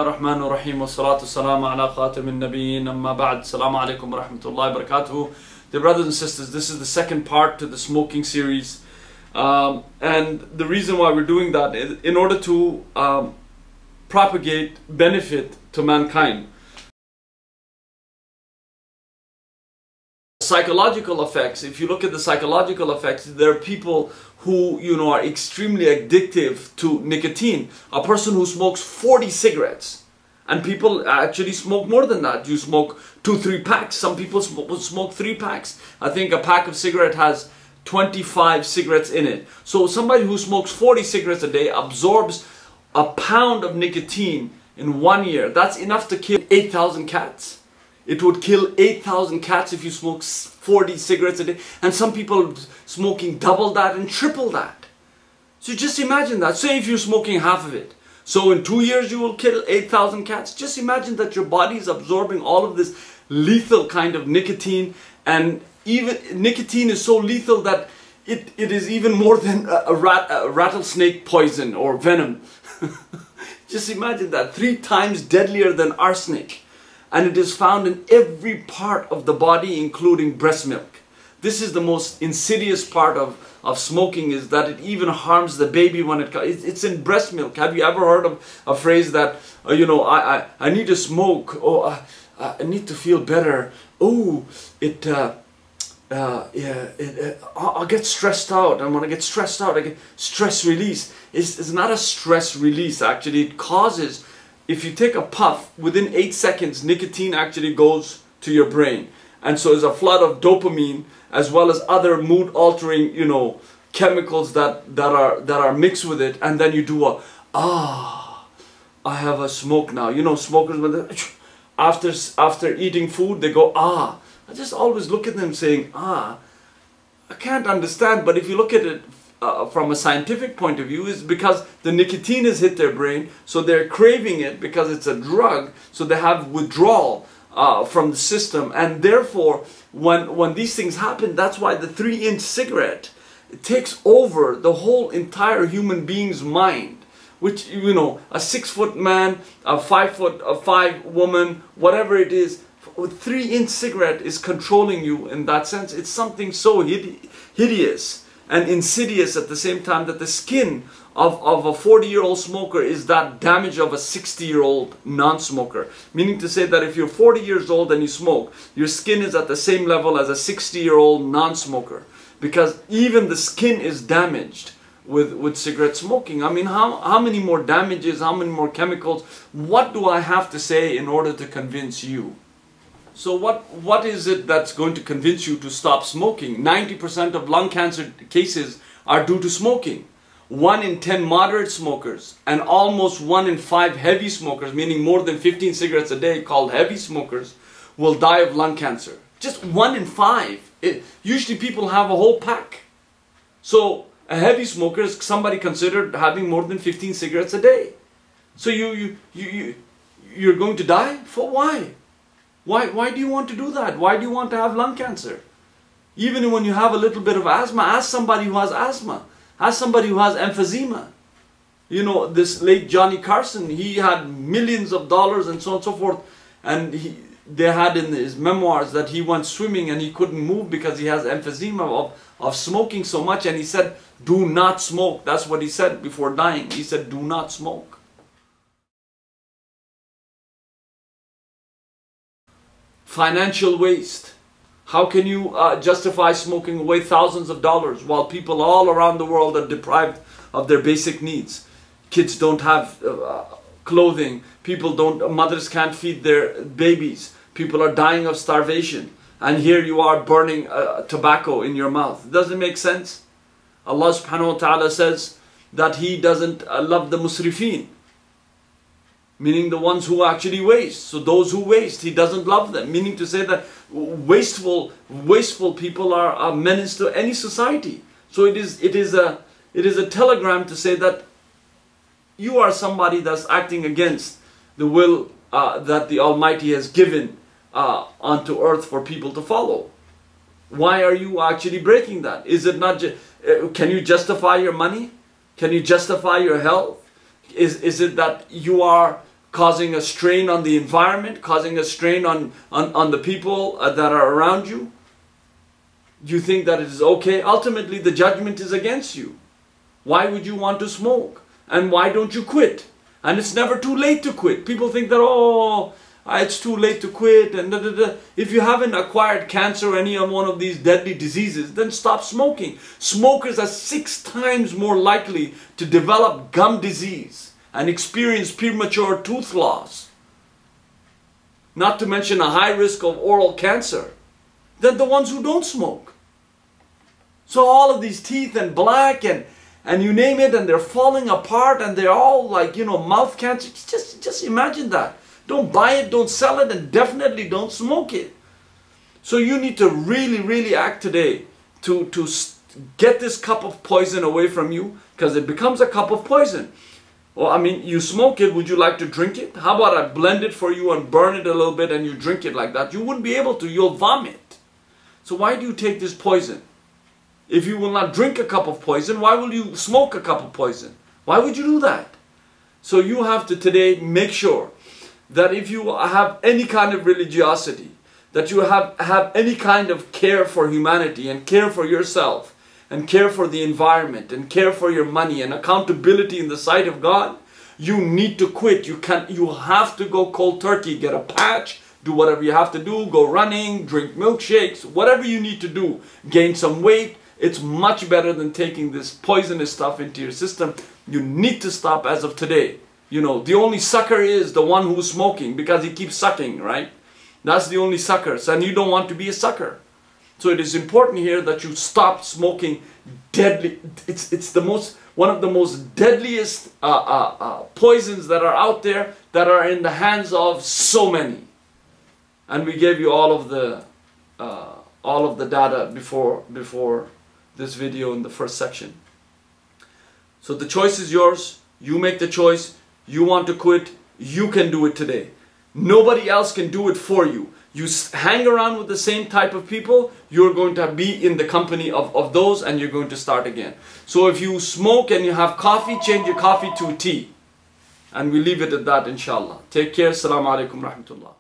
Bismillah ar-Rahman ar-Rahim wa salatu salam ala khatam al-Nabiyyin amma ba'd. Assalamu alaikum wa rahmatullahi wa barakatuhu. Dear brothers and sisters, this is the second part to the smoking series. And the reason why we're doing that is in order to propagate benefit to mankind. Psychological effects, if you look at the psychological effects, there are people who are extremely addictive to nicotine. A person who smokes 40 cigarettes, and people actually smoke more than that. You smoke 2-3 packs. Some people smoke 3 packs. I think a pack of cigarette has 25 cigarettes in it. So somebody who smokes 40 cigarettes a day absorbs a pound of nicotine in 1 year. That's enough to kill 8,000 cats. It would kill 8,000 cats if you smoke 40 cigarettes a day. And some people are smoking double that and triple that. So just imagine that. Say if you're smoking half of it. So in 2 years you will kill 8,000 cats. Just imagine that your body is absorbing all of this lethal kind of nicotine. And even nicotine is so lethal that it is even more than a rattlesnake poison or venom. Just imagine that. 3 times deadlier than arsenic. And it is found in every part of the body, including breast milk. This is the most insidious part of smoking, is that it even harms the baby when it's in breast milk. Have you ever heard of a phrase that, I need to smoke, I need to feel better, I'll get stressed out, and when I get stressed out, I get stress release. It's not a stress release, actually. It causes, if you take a puff, within 8 seconds, nicotine actually goes to your brain. And so there's a flood of dopamine, as well as other mood-altering, chemicals that are mixed with it. And then you do I have a smoke now. Smokers, when after eating food, they go, I just always look at them saying, I can't understand. But if you look at it from a scientific point of view, is because the nicotine has hit their brain, so they're craving it because it's a drug, so they have withdrawal from the system, and therefore when these things happen, that's why the 3-inch cigarette, it takes over the whole entire human being's mind, which a 6-foot man, a 5 woman, whatever it is, a 3-inch cigarette is controlling you in that sense. It's something so hideous and insidious at the same time, that the skin of a 40-year-old smoker is that damage of a 60-year-old non-smoker. Meaning to say that if you're 40 years old and you smoke, your skin is at the same level as a 60-year-old non-smoker. Because even the skin is damaged with cigarette smoking. I mean, how many more damages, how many more chemicals? What do I have to say in order to convince you? So what is it that's going to convince you to stop smoking? 90% of lung cancer cases are due to smoking. 1 in 10 moderate smokers and almost 1 in 5 heavy smokers, meaning more than 15 cigarettes a day, called heavy smokers, will die of lung cancer. Just 1 in 5. Usually people have a whole pack. So a heavy smoker is somebody considered having more than 15 cigarettes a day. So you're going to die? For why? Why do you want to do that? Why do you want to have lung cancer? Even when you have a little bit of asthma, ask somebody who has asthma. Ask somebody who has emphysema. This late Johnny Carson, he had millions of dollars and so on and so forth. And they had in his memoirs that he went swimming and he couldn't move because he has emphysema of smoking so much. And he said, do not smoke. That's what he said before dying. He said, do not smoke. Financial waste. How can you justify smoking away thousands of dollars while people all around the world are deprived of their basic needs? Kids don't have clothing. Mothers can't feed their babies. People are dying of starvation. And here you are burning tobacco in your mouth. Does it make sense? Allah subhanahu wa ta'ala says that He doesn't love the musrifeen, meaning the ones who actually waste. So those who waste, He doesn't love them. Meaning to say that wasteful people are a menace to any society. So it is a telegram to say that you are somebody that's acting against the will that the Almighty has given onto earth for people to follow. Why are you actually breaking that? Is it not? Can you justify your money? Can you justify your health? Is it that you are causing a strain on the environment, causing a strain on the people that are around you, you think that it is okay. Ultimately, the judgment is against you. Why would you want to smoke? And why don't you quit? And it's never too late to quit. People think that, oh, it's too late to quit. And If you haven't acquired cancer or any of one of these deadly diseases, then stop smoking. Smokers are 6 times more likely to develop gum disease and experience premature tooth loss, not to mention a high risk of oral cancer, than the ones who don't smoke. So all of these teeth and black and you name it, and they're falling apart, and they're all like, mouth cancer. Just imagine that. Don't buy it, don't sell it, and definitely don't smoke it. So you need to really, really act today to get this cup of poison away from you, because it becomes a cup of poison. Well, I mean, you smoke it, would you like to drink it? How about I blend it for you and burn it a little bit and you drink it like that? You wouldn't be able to, you'll vomit. So why do you take this poison? If you will not drink a cup of poison, why will you smoke a cup of poison? Why would you do that? So you have to today make sure that if you have any kind of religiosity, that you have any kind of care for humanity and care for yourself, and care for the environment, and care for your money, and accountability in the sight of God, you need to quit. You have to go cold turkey, get a patch, do whatever you have to do, go running, drink milkshakes, whatever you need to do, gain some weight. It's much better than taking this poisonous stuff into your system. You need to stop as of today. The only sucker is the one who's smoking, because he keeps sucking, right? That's the only sucker, and you don't want to be a sucker. So it is important here that you stop smoking deadly. It's one of the most deadliest poisons that are out there, that are in the hands of so many. And we gave you all of the data before this video in the first section. So the choice is yours. You make the choice. You want to quit, you can do it today. Nobody else can do it for you. You hang around with the same type of people, you're going to be in the company of those, and you're going to start again. So if you smoke and you have coffee, change your coffee to tea. And we leave it at that, inshallah. Take care. Assalamu alaikum rahmatullah.